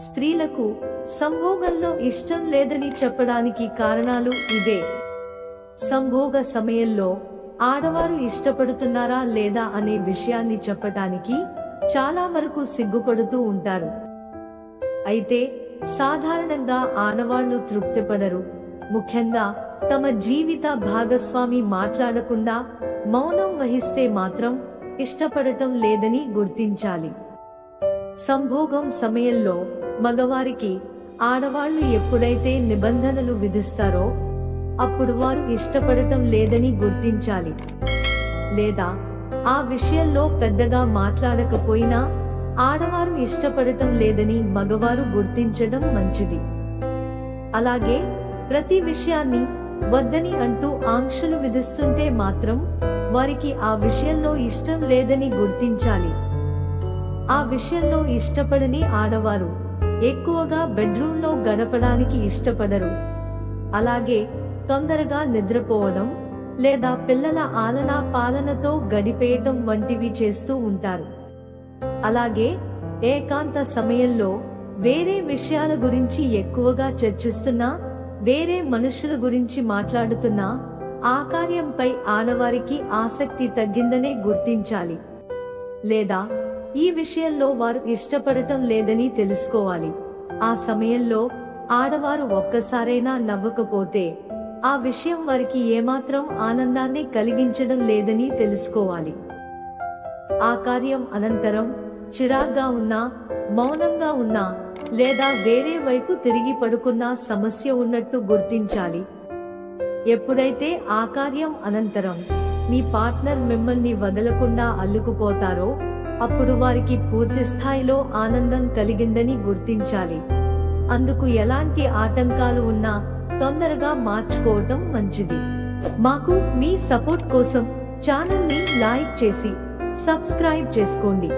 స్త్రీలకు సంభోగంలో ఇష్టం లేదని చెప్పడానికి కారణాలు ఇదే. సంభోగ సమయంలో ఆడవారు ఇష్టపడుతున్నారా లేదా అనే విషయాన్ని చెప్పటానికి చాలా వరకు సిగ్గుపడుతూ ఉంటారు. అయితే సాధారణంగా ఆడవాళ్లు తృప్తిపడరు. ముఖ్యంగా తమ జీవిత భాగస్వామి మాట్లాడకుండా మౌనం వహిస్తే మాత్రం ఇష్టపడటం లేదని గుర్తించాలి. సంభోగం సమయంలో మగవారికి ఆడవాళ్లు ఎప్పుడైతే నిబంధనలు విధిస్తారో అప్పుడు వారు ఇష్టపడటం లేదని గుర్తించాలి. లేదా ఆ విషయంలో పెద్దగా మాట్లాడకపోయినా ఆడవారు ఇష్టపడటం లేదని మగవారు గుర్తించడం మంచిది. అలాగే ప్రతి విషయాన్ని వద్దని అంటూ ఆంక్షలు విధిస్తుంటే మాత్రం వారికి ఆ విషయంలో ఇష్టం లేదని గుర్తించాలి. ఆ విషయంలో ఇష్టపడని ఆడవారు ఎక్కువగా బెడ్రూమ్లో గడపడానికి ఇష్టపడరు. అలాగే తొందరగా నిద్రపోవడం లేదా పిల్లల ఆలనా పాలనతో గడిపేయటం వంటివి చేస్తూ ఉంటారు. అలాగే ఏకాంత సమయంలో వేరే విషయాల గురించి ఎక్కువగా చర్చిస్తున్నా, వేరే మనుషుల గురించి మాట్లాడుతున్నా ఆ కార్యంపై ఆడవారికి ఆసక్తి తగ్గిందనే గుర్తించాలి. లేదా ఈ విషయంలో వారు ఇష్టపడటం లేదని తెలుసుకోవాలి. ఆ సమయంలో ఆడవారు ఒక్కసారైనా నవ్వకపోతే ఆ విషయం వారికి ఏమాత్రం ఆనందాన్ని కలిగించడం లేదని తెలుసుకోవాలి. ఆ కార్యం అనంతరం చిరాగ్గా ఉన్నా, మౌనంగా ఉన్నా లేదా వేరే వైపు తిరిగి పడుకున్నా సమస్య ఉన్నట్టు గుర్తించాలి. ఎప్పుడైతే ఆ కార్యం అనంతరం మీ పార్ట్నర్ మిమ్మల్ని వదలకుండా అల్లుకుపోతారో అప్పుడు వారికి పూర్తి స్థాయిలో ఆనందం కలిగిందని గుర్తించాలి. అందుకు ఎలాంటి ఆటంకాలు ఉన్నా తొందరగా మార్చుకోవటం మంచిది. మాకు మీ సపోర్ట్ కోసం ఛానల్ ని లైక్ చేసి సబ్స్క్రైబ్ చేసుకోండి.